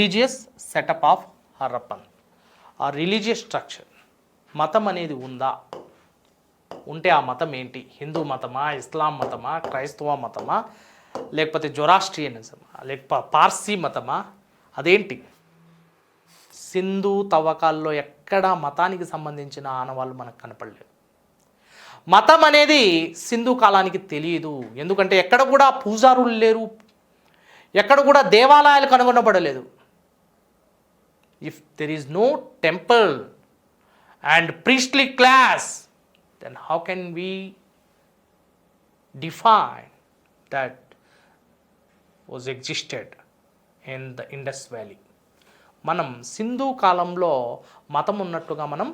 Religious setup of Harappan. ఆ religious structure, మతం అనేది ఉందా, ఉంటే ఆ మతం ఏంటి? హిందూ మతమా, ఇస్లాం మతమా, క్రైస్తవ మతమా, లేకపోతే జొరాస్ట్రియనిజమా, లేకపోతే పార్సీ మతమా, అదేంటి? సింధు తవ్వకాల్లో ఎక్కడా మతానికి సంబంధించిన ఆనవాళ్ళు మనకు కనపడలేదు. మతం అనేది సింధు కాలానికి తెలియదు, ఎందుకంటే ఎక్కడ కూడా పూజారులు లేరు, ఎక్కడ కూడా దేవాలయాలు కనుగొనబడలేదు. If there is no temple and priestly class, then how can we define that was existed in the Indus Valley? మనం సింధు కాలంలో మతం ఉన్నట్టుగా మనం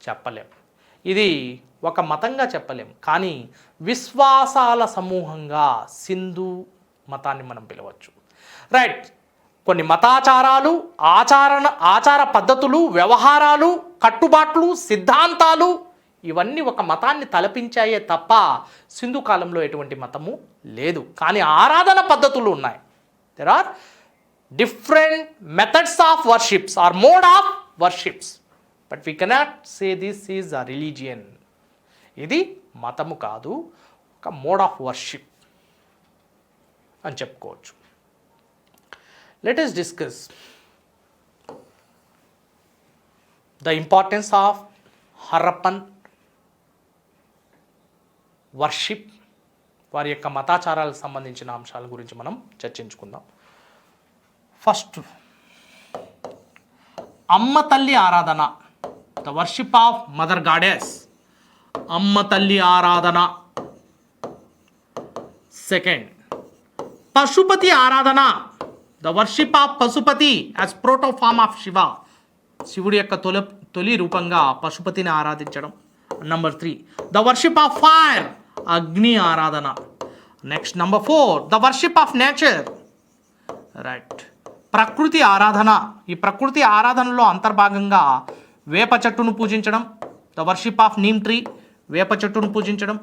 చెప్పలేం. ఇది ఒక మతంగా చెప్పలేం, కానీ విశ్వాసాల సమూహంగా సింధు మతాన్ని మనం పిలవచ్చు. రైట్. కొన్ని మతాచారాలు, ఆచార పద్ధతులు, వ్యవహారాలు, కట్టుబాట్లు, సిద్ధాంతాలు, ఇవన్నీ ఒక మతాన్ని తలపించాయే తప్ప సింధు కాలంలో ఎటువంటి మతము లేదు. కానీ ఆరాధన పద్ధతులు ఉన్నాయి. There are different methods of worships or mode of worships, but we cannot say this is a religion. ఇది మతము కాదు, ఒక మోడ్ ఆఫ్ వర్షిప్ అని చెప్పుకోవచ్చు. Let us discuss the importance of Harappan worship. వారి యొక్క మతాచారాలకు సంబంధించిన అంశాల గురించి మనం చర్చించుకుందాం. ఫస్ట్, అమ్మ తల్లి ఆరాధన, the worship of mother goddess, అమ్మ తల్లి ఆరాధన. సెకండ్, పశుపతి ఆరాధన, the worship of Pashupati as protoform of Shiva, శివుడి యొక్క తొలి రూపంగా పశుపతిని ఆరాధించడం. Number 3, the worship of fire, అగ్ని ఆరాధన. Next number 4, the worship of nature. Right. ప్రకృతి ఆరాధన. ఈ ప్రకృతి ఆరాధనలో అంతర్భాగంగా వేప చెట్టును పూజించడం, the worship of neem tree, వేప చెట్టును పూజించడం.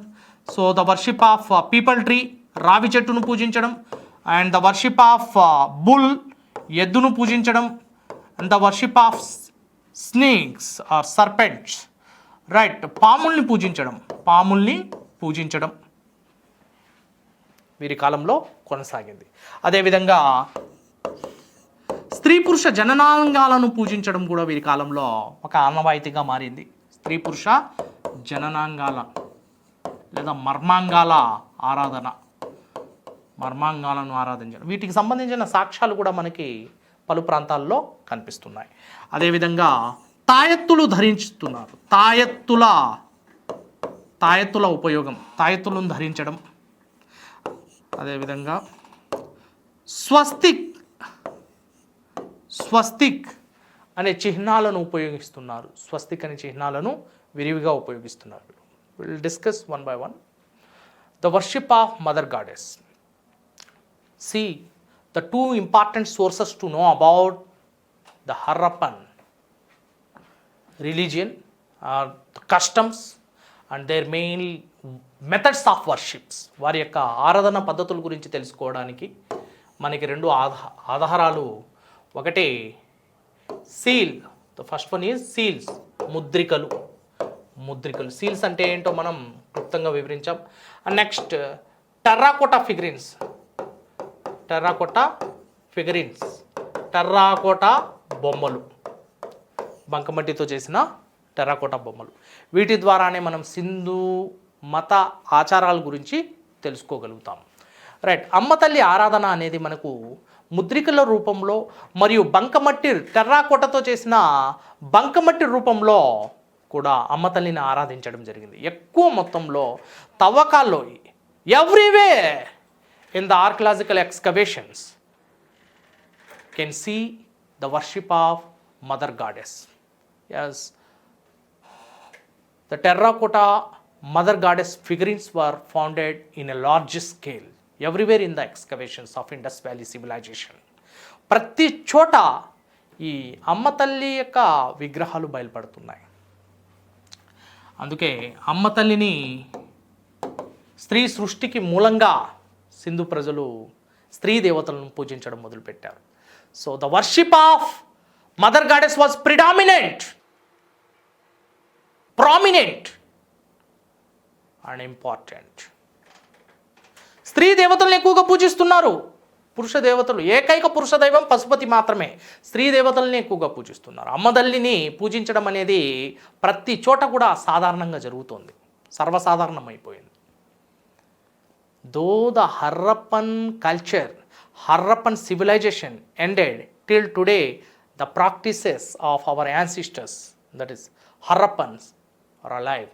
So the worship of peepal tree, రావి చెట్టును పూజించడం. And the worship of bull, ఎద్దును పూజించడం. And the worship of snakes or serpents. Right. పాముల్ని పూజించడం వీరి కాలంలో కొనసాగింది. అదేవిధంగా స్త్రీ పురుష జననాంగాలను పూజించడం కూడా వీరి కాలంలో ఒక ఆనవాయితీగా మారింది. స్త్రీ పురుష జననాంగాల లేదా మర్మాంగాల ఆరాధన, మర్మాంగాలను ఆరాధించడం, వీటికి సంబంధించిన సాక్ష్యాలు కూడా మనకి పలు ప్రాంతాల్లో కనిపిస్తున్నాయి. అదేవిధంగా తాయెత్తులు ధరిస్తున్నారు. తాయెత్తుల ఉపయోగం, తాయెత్తులను ధరించడం. అదేవిధంగా స్వస్తిక్ అనే చిహ్నాలను ఉపయోగిస్తున్నారు. స్వస్తిక్ అనే చిహ్నాలను విరివిగా ఉపయోగిస్తున్నారు. Will discuss one by one. The worship of mother goddess. See the two important sources to know about the Harappan religion are the customs and their main methods of worships. వారి యొక్క ఆరాధన పద్ధతుల గురించి తెలుసుకోవడానికి మనకి రెండు ఆధారాలు. ఒకటి seal, the first one is seals, ముద్రికలు. సీల్స్ అంటే ఏంటో మనం క్లుప్తంగా వివరించాం. And next terracotta figurines, terracotta బొమ్మలు, బంకమట్టితో చేసిన టెర్రాకోటా బొమ్మలు. వీటి ద్వారానే మనం సింధు మత ఆచారాల గురించి తెలుసుకోగలుగుతాం. రైట్. అమ్మ తల్లి ఆరాధన అనేది మనకు ముద్రికల రూపంలో మరియు బంకమట్టి, టెర్రాకోటతో చేసిన బంకమట్టి రూపంలో కూడా అమ్మ తల్లిని ఆరాధించడం జరిగింది. ఎక్కువ మొత్తంలో తవ్వకాల్లో everywhere in the archaeological excavations can see the worship of mother goddess. Yes, the terracotta mother goddess figurines were founded in a large scale everywhere in the excavations of Indus Valley civilization. ప్రతి చోట ఈ అమ్మ తల్లి యొక్క విగ్రహాలు బయలుపడుతున్నాయి. అందుకే అమ్మ తల్లిని స్త్రీ సృష్టికి మూలంగా సింధు ప్రజలు స్త్రీ దేవతలను పూజించడం మొదలుపెట్టారు. So the worship of mother goddess was prominent and important. స్త్రీ దేవతలను ఎక్కువగా పూజిస్తున్నారు. పురుష దేవతలు, ఏకైక పురుష దైవం పశుపతి మాత్రమే. స్త్రీ దేవతల్ని ఎక్కువగా పూజిస్తున్నారు. అమ్మదల్లిని పూజించడం అనేది ప్రతి చోట కూడా సాధారణంగా జరుగుతోంది, సర్వసాధారణమైపోయింది. Though the Harappan culture, Harappan civilization ended till today, the practices of our ancestors, that is Harappans, are alive.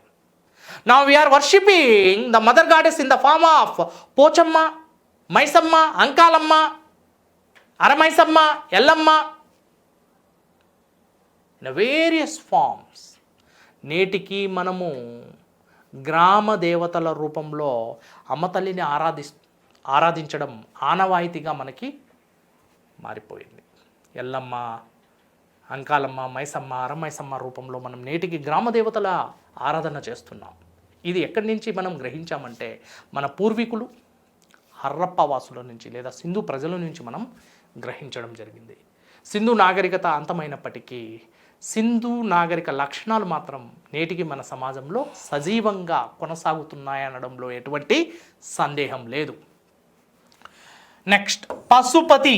Now we are worshipping the mother goddess in the form of Pochamma, Maisamma, Ankalamma, Aramaisamma, Ellamma, in various forms. నేటికి మనము గ్రామ దేవతల రూపంలో అమ్మతల్లిని ఆరాధించడం ఆనవాయితీగా మనకి మారిపోయింది. ఎల్లమ్మ, అంకాలమ్మ, మైసమ్మ, అరమైసమ్మ రూపంలో మనం నేటికి గ్రామ దేవతల ఆరాధన చేస్తున్నాం. ఇది ఎక్కడి నుంచి మనం గ్రహించామంటే మన పూర్వీకులు హర్రప్ప వాసుల నుంచి లేదా సింధు ప్రజల నుంచి మనం గ్రహించడం జరిగింది. సింధు నాగరికత అంతమైనప్పటికీ సింధు నాగరిక లక్షణాలు మాత్రం నేటికి మన సమాజంలో సజీవంగా కొనసాగుతున్నాయనడంలో ఎటువంటి సందేహం లేదు. నెక్స్ట్, పశుపతి.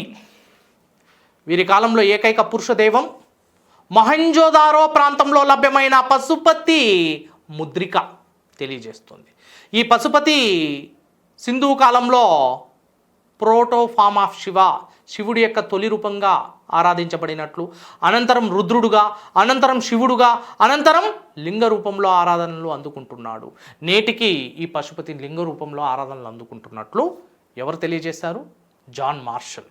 వీరి కాలంలో ఏకైక పురుష దైవం. మొహంజోదారో ప్రాంతంలో లభ్యమైన పశుపతి ముద్రిక తెలియజేస్తుంది. ఈ పశుపతి సింధు కాలంలో ప్రోటో ఫామ్ ఆఫ్ శివ, శివుడి యొక్క తొలి రూపంగా ఆరాధించబడినట్లు, అనంతరం రుద్రుడుగా, అనంతరం శివుడుగా, అనంతరం లింగ రూపంలో ఆరాధనలు అందుకుంటున్నాడు. నేటికి ఈ పశుపతి లింగ రూపంలో ఆరాధనలు అందుకుంటున్నట్లు ఎవరు తెలియజేశారు? జాన్ మార్షల్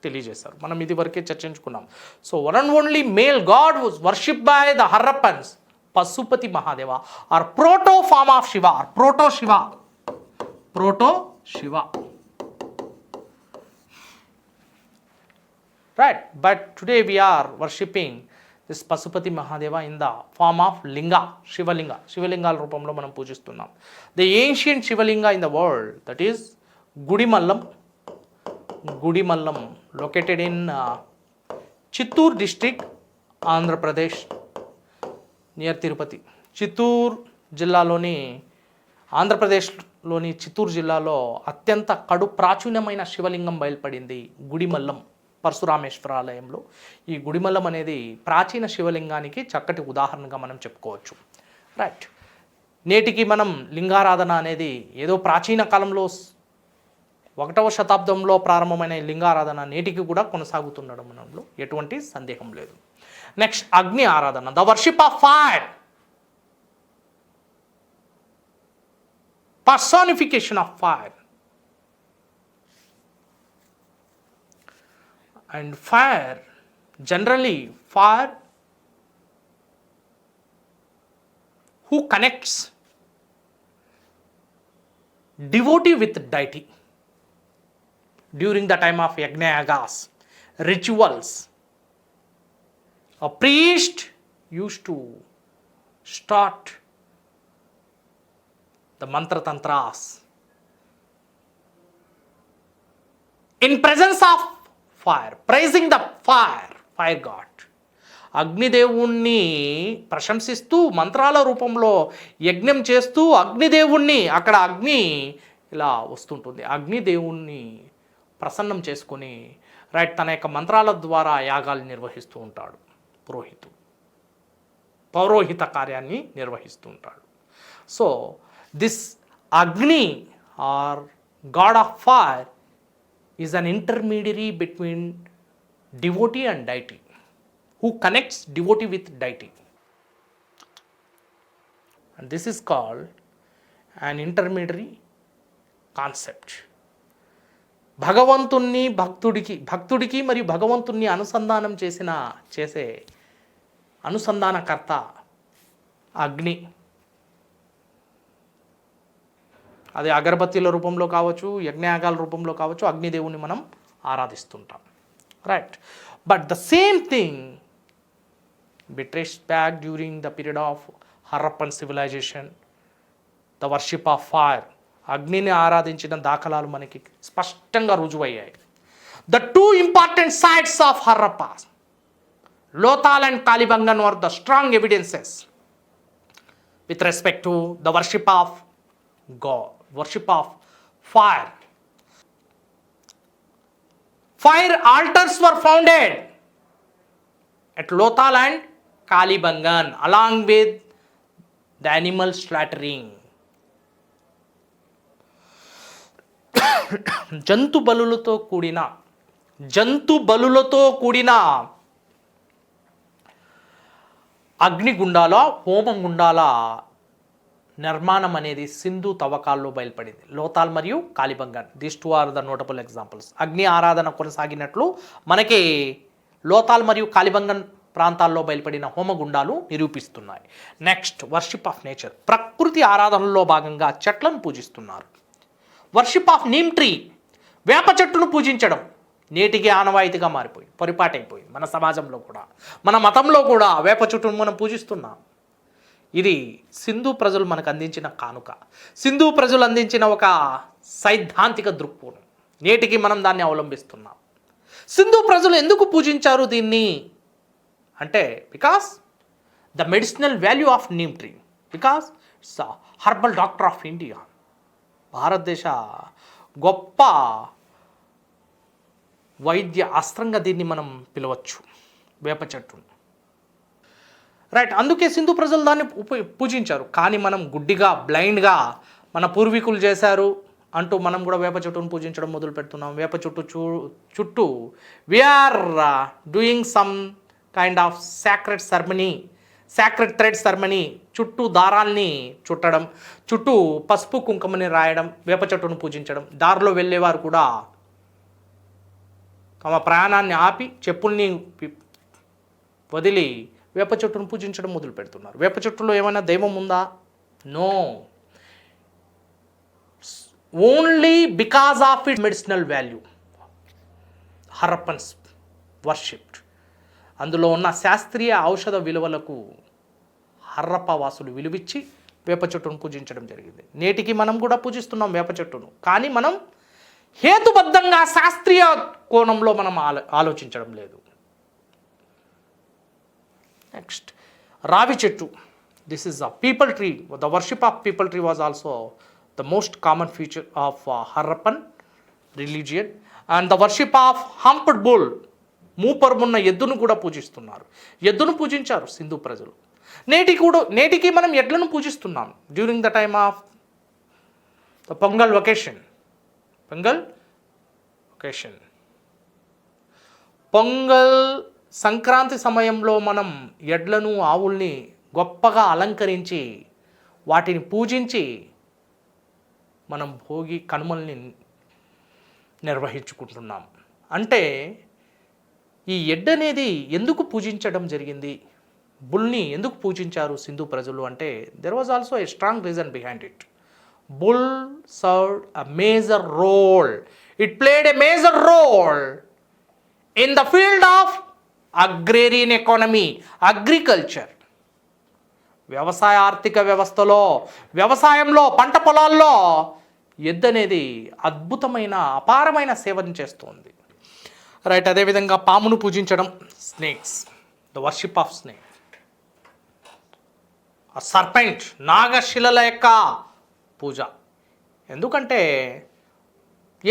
తెలియజేశారు. మనం ఇది వరకే చర్చించుకున్నాం. So one and only male god was worship by the Harappans, Pashupati Mahadeva or proto form of Shiva, or proto Shiva. Right, but today we are worshipping this Pashupati Mahadeva in the form of linga, శివలింగాల రూపంలో మనం పూజిస్తున్నాం. The ancient Shivalinga in the world, that is Gudimallam located in Chittoor district, Andhra Pradesh, near Tirupati. Chittoor జిల్లాలోని, ఆంధ్రప్రదేశ్లోని చిత్తూరు జిల్లాలో అత్యంత కడు ప్రాచీనమైన శివలింగం బయలుపడింది గుడిమల్లం పరశురామేశ్వర ఆలయంలో. ఈ గుడిమల్లం అనేది ప్రాచీన శివలింగానికి చక్కటి ఉదాహరణగా మనం చెప్పుకోవచ్చు. రైట్, నేటికి మనం లింగారాధన అనేది ఏదో ప్రాచీన కాలంలో 1వ శతాబ్దంలో ప్రారంభమైన లింగారాధన నేటికి కూడా కొనసాగుతుండడంలో ఎటువంటి సందేహం లేదు. నెక్స్ట్, అగ్ని ఆరాధన, the worship of fire, personification of fire. And fire, generally fire who connects devotee with deity during the time of yagnayagas, rituals. A priest used to start the mantra tantras in presence of fire, praising the fire god. అగ్నిదేవుణ్ణి ప్రశంసిస్తూ మంత్రాల రూపంలో యజ్ఞం చేస్తూ అగ్నిదేవుణ్ణి, అక్కడ అగ్ని ఇలా వస్తుంటుంది, అగ్నిదేవుణ్ణి ప్రసన్నం చేసుకొని రైట్ తన యొక్క మంత్రాల ద్వారా యాగాలు నిర్వహిస్తూ ఉంటాడు. పౌరోహిత కార్యాన్ని నిర్వహిస్తూ ఉంటాడు. So this Agni or god of fire is an intermediary between devotee and deity, who connects devotee with deity, and this is called an intermediary concept. భగవంతుణ్ణి భక్తుడికి మరియు భగవంతుణ్ణి అనుసంధానం చేసే అనుసంధానకర్త అగ్ని. అది అగరబత్తీల రూపంలో కావచ్చు, యజ్ఞయాగాల రూపంలో కావచ్చు, అగ్నిదేవుని మనం ఆరాధిస్తుంటాం. Right, but the same thing be traced back during the period of Harappan civilization, the worship of fire. అగ్నిని ఆరాధించిన దాఖలాలు మనకి స్పష్టంగా రుజువయ్యాయి. The two important sites of Harappa, Lothal and Kalibangan, were the strong evidences with respect to the worship of God, worship of fire. Fire altars were founded at Lothal and Kalibangan along with the animal slaughtering. జంతు బలులతో కూడిన అగ్నిగుండాల హోమగుండాల నిర్మాణం అనేది సింధు తవ్వకాల్లో బయలుపడింది. లోతాల్ మరియు Kalibangan, these two are the notable examples. అగ్ని ఆరాధన కొనసాగినట్లు మనకి లోతాల్ మరియు కాలిబంగన్ ప్రాంతాల్లో బయలుపడిన హోమగుండాలు నిరూపిస్తున్నాయి. Next, worship of nature. ప్రకృతి ఆరాధనలో భాగంగా చెట్లను పూజిస్తున్నారు. వర్షిప్ ఆఫ్ నీమ్ ట్రీ, వేప చెట్టును పూజించడం నేటికి ఆనవాయితీగా మారిపోయింది, పొరిపాటైపోయింది. మన సమాజంలో కూడా, మన మతంలో కూడా వేప చెట్టును మనం పూజిస్తున్నాం. ఇది సింధు ప్రజలు మనకు అందించిన కానుక, సింధు ప్రజలు అందించిన ఒక సైద్ధాంతిక దృక్కోణం. నేటికి మనం దాన్ని అవలంబిస్తున్నాం. సింధు ప్రజలు ఎందుకు పూజించారు దీన్ని అంటే, because the medicinal value of neem tree, because its herbal doctor of India. భారతదేశ గొప్ప వైద్య అస్త్రంగా దీన్ని మనం పిలవచ్చు, వేప చెట్టును. రైట్, అందుకే సింధు ప్రజలు దాన్ని పూజించారు. కానీ మనం గుడ్డిగా, బ్లైండ్గా మన పూర్వీకులు చేశారు అంటూ మనం కూడా వేప చెట్టును పూజించడం మొదలు పెడుతున్నాం. వేప చుట్టూ we are doing some kind of sacred thread ceremony, చుట్టూ దారాల్ని చుట్టడం, చుట్టూ పసుపు కుంకుమని రాయడం, వేప చెట్టును పూజించడం. దారిలో వెళ్ళేవారు కూడా తమ ప్రయాణాన్ని ఆపి చెప్పుల్ని వదిలి వేప చెట్టును పూజించడం మొదలు పెడుతున్నారు. వేప చెట్టులో ఏమైనా దైవం ఉందా? No, only because of it medicinal value Harappans worshipped. అందులో ఉన్న శాస్త్రీయ ఔషధ విలువలకు హర్రప్ప వాసులు విలువిచ్చి వేప చెట్టును పూజించడం జరిగింది. నేటికి మనం కూడా పూజిస్తున్నాం వేప చెట్టును, కానీ మనం హేతుబద్ధంగా శాస్త్రీయ కోణంలో మనం ఆలోచించడం లేదు. నెక్స్ట్, రావి చెట్టు. This is a peepal tree. The worship of peepal tree was also the most common feature of Harappan religion. And the worship of humped bull, మూపరుమున్న ఎద్దును కూడా పూజిస్తున్నారు. ఎద్దును పూజించారు సింధు ప్రజలు. నేటికి మనం ఎడ్లను పూజిస్తున్నాం during the time of the Pongal occasion. Pongal Sankranti సమయంలో మనం ఎడ్లను, ఆవుల్ని గొప్పగా అలంకరించి వాటిని పూజించి మనం భోగి కనుమల్ని నిర్వహించుకుంటున్నాం. అంటే ఈ ఎడ్ అనేది ఎందుకు పూజించడం జరిగింది, బుల్ని ఎందుకు పూజించారు సింధు ప్రజలు అంటే, there was also a strong reason behind it. Bull served a major role. It played a major role in the field of agrarian economy, agriculture. వ్యవసాయ ఆర్థిక వ్యవస్థలో, వ్యవసాయంలో, పంట పొలాల్లో ఎద్దు అనేది అద్భుతమైన, అపారమైన సేవను చేస్తుంది. రైట్, అదేవిధంగా పామును పూజించడం, snakes, the worship of snake. ఆ సర్పెంట్, నాగశిలల యొక్క పూజ. ఎందుకంటే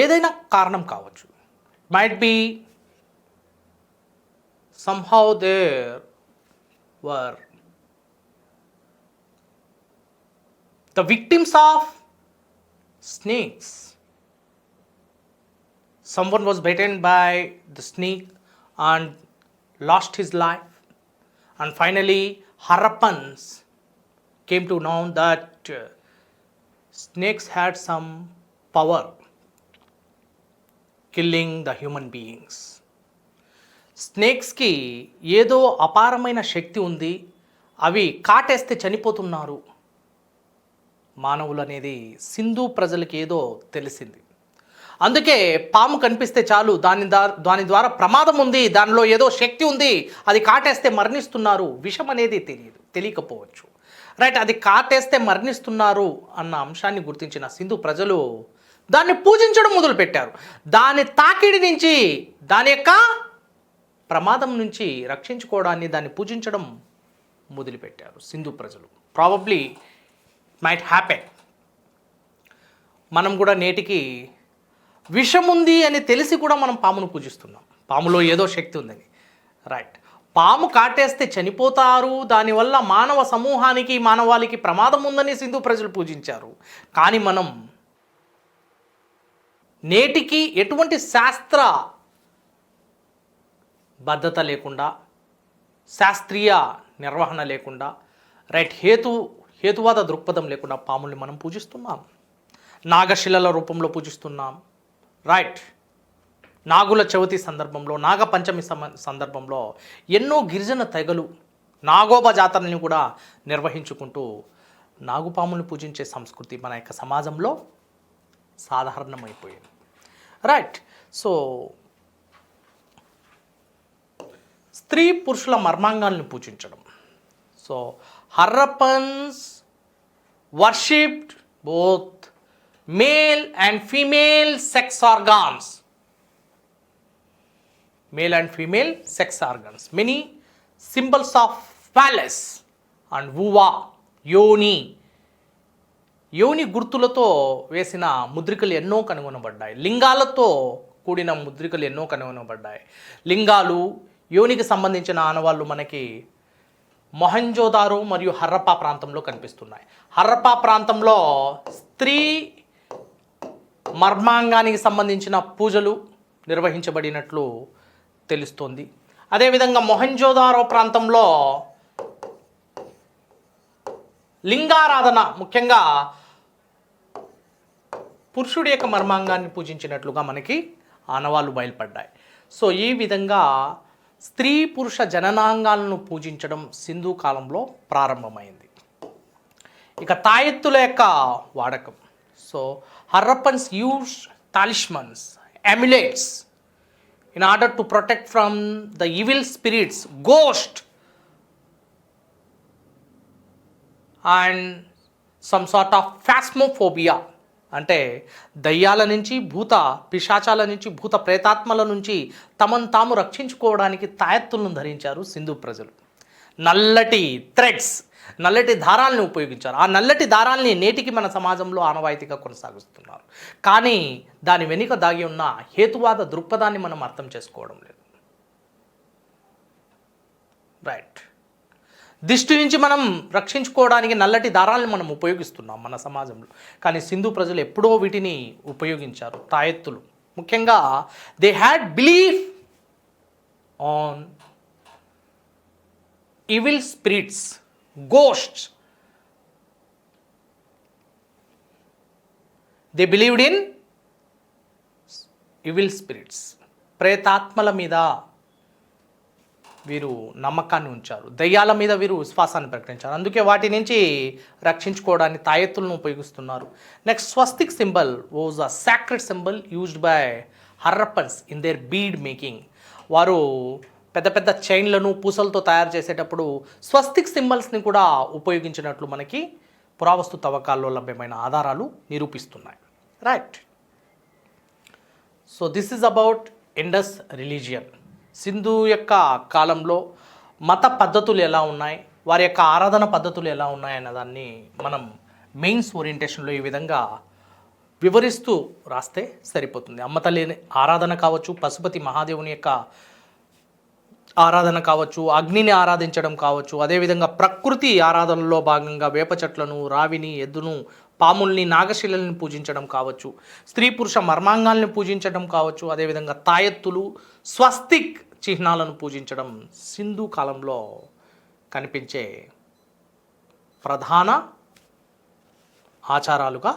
ఏదైనా కారణం కావచ్చు. Might be somehow there were the victims of snakes. Someone was bitten by the snake and lost his life. And finally, Harappans came to know that snakes had some power killing the human beings. స్నేక్స్కి ఏదో అపారమైన శక్తి ఉంది, అవి కాటేస్తే చనిపోతున్నారు మానవులు అనేది సింధు ప్రజలకి ఏదో తెలిసింది. అందుకే పాము కనిపిస్తే చాలు, దాని ద్వారా ప్రమాదం ఉంది, దానిలో ఏదో శక్తి ఉంది, అది కాటేస్తే మరణిస్తున్నారు. విషం అనేది తెలియకపోవచ్చు. రైట్, అది కాటేస్తే మరణిస్తున్నారు అన్న అంశాన్ని గుర్తించిన సింధు ప్రజలు దాన్ని పూజించడం మొదలుపెట్టారు. దాని తాకిడి నుంచి, దాని యొక్క ప్రమాదం నుంచి రక్షించుకోవడాన్ని, దాన్ని పూజించడం మొదలుపెట్టారు సింధు ప్రజలు. Probably might happen. మనం కూడా నేటికి విషం ఉంది అని తెలిసి కూడా మనం పామును పూజిస్తున్నాం. పాములో ఏదో శక్తి ఉందని. రైట్. పాము కాటేస్తే చనిపోతారు, దానివల్ల మానవ సమూహానికి, మానవాళికి ప్రమాదం ఉందని సింధు ప్రజలు పూజించారు. కానీ మనం నేటికి ఎటువంటి శాస్త్ర బద్ధత లేకుండా, శాస్త్రీయ నిర్వహణ లేకుండా, రైట్, హేతువాద దృక్పథం లేకుండా పాముల్ని మనం పూజిస్తున్నాం. నాగశిలల రూపంలో పూజిస్తున్నాం. రైట్. నాగుల చవితి సందర్భంలో, నాగ పంచమి సందర్భంలో ఎన్నో గిరిజన తెగలు నాగోబ జాతరని కూడా నిర్వహించుకుంటూ నాగుపాములను పూజించే సంస్కృతి మన యొక్క సమాజంలో సాధారణమైపోయింది. రైట్. సో స్త్రీ పురుషుల మర్మాంగాల్ని పూజించడం. So Harappans worshipped both male and female sex organs. Male and female sex organs. Many symbols of phallus and vulva, యోని గుర్తులతో వేసిన ముద్రికలు ఎన్నో కనుగొనబడ్డాయి. లింగాలతో కూడిన ముద్రికలు ఎన్నో కనుగొనబడ్డాయి. లింగాలు, యోనికి సంబంధించిన ఆనవాళ్ళు మనకి మొహంజోదారో మరియు హర్రప్పా ప్రాంతంలో కనిపిస్తున్నాయి. హర్రప్పా ప్రాంతంలో స్త్రీ మర్మాంగానికి సంబంధించిన పూజలు నిర్వహించబడినట్లు తెలుస్తోంది. అదేవిధంగా మొహంజోదారో ప్రాంతంలో లింగారాధన, ముఖ్యంగా పురుషుడి యొక్క మర్మాంగాన్ని పూజించినట్లుగా మనకి ఆనవాళ్ళు బయలుపడ్డాయి. సో ఈ విధంగా స్త్రీ పురుష జననాంగాలను పూజించడం సింధు కాలంలో ప్రారంభమైంది. ఇక తాయెత్తుల యొక్క వాడకం. So Harrappans used talismans, amulets in order to protect from the evil spirits, ghost and some sort of phasmophobia. అంటే దయ్యాల నుంచి, భూత పిశాచాల నుంచి, భూత ప్రేతాత్మల నుంచి తమను తాము రక్షించుకోవడానికి తాయెత్తులను ధరించారు సింధు ప్రజలు. నల్లటి థ్రెడ్స్, నల్లటి దారాలను ఉపయోగించారు. ఆ నల్లటి దారాల్ని నేటికి మన సమాజంలో ఆనవాయితీగా కొనసాగిస్తున్నారు. కానీ దాని వెనుక దాగి ఉన్న హేతువాద దృక్పథాన్ని మనం అర్థం చేసుకోవడం లేదు. రైట్. దిష్టి నుంచి మనం రక్షించుకోవడానికి నల్లటి దారాలను మనం ఉపయోగిస్తున్నాం మన సమాజంలో. కానీ సింధు ప్రజలు ఎప్పుడో వీటిని ఉపయోగించారు. తాయెత్తులు ముఖ్యంగా they had belief on evil spirits, ghosts. They believed in evil spirits. ప్రేతాత్మల మీద వీరు నమ్మకాన్ని ఉంచారు. దయ్యాల మీద వీరు విశ్వాసాన్ని ప్రకటించారు. అందుకే వాటి నుంచి రక్షించుకోవడానికి తాయెత్తులను ఉపయోగిస్తున్నారు. Next, swastik symbol was a sacred symbol used by Harappans in their bead making. వారు పెద్ద పెద్ద చైన్లను పూసలతో తయారు చేసేటప్పుడు స్వస్తిక్ సింబల్స్ని కూడా ఉపయోగించినట్లు మనకి పురావస్తు తవ్వకాల్లో లభ్యమైన ఆధారాలు నిరూపిస్తున్నాయి. Right. So this is about Indus religion. సింధు యొక్క కాలంలో మత పద్ధతులు ఎలా ఉన్నాయి, వారి యొక్క ఆరాధన పద్ధతులు ఎలా ఉన్నాయి అన్న దాన్ని మనం మెయిన్స్ ఓరియంటేషన్లో ఈ విధంగా వివరిస్తూ రాస్తే సరిపోతుంది. అమ్మతల్లి ఆరాధన కావచ్చు, పశుపతి మహాదేవుని యొక్క ఆరాధన కావచ్చు, అగ్నిని ఆరాధించడం కావచ్చు, అదేవిధంగా ప్రకృతి ఆరాధనలో భాగంగా వేప చెట్లను, రావిని, ఎద్దును, పాముల్ని, నాగశిలని పూజించడం కావచ్చు, స్త్రీ పురుష మర్మాంగాల్ని పూజించడం కావచ్చు, అదేవిధంగా తాయెత్తులు, స్వస్తిక్ చిహ్నాలను పూజించడం సింధు కాలంలో కనిపించే ప్రధాన ఆచారాలుగా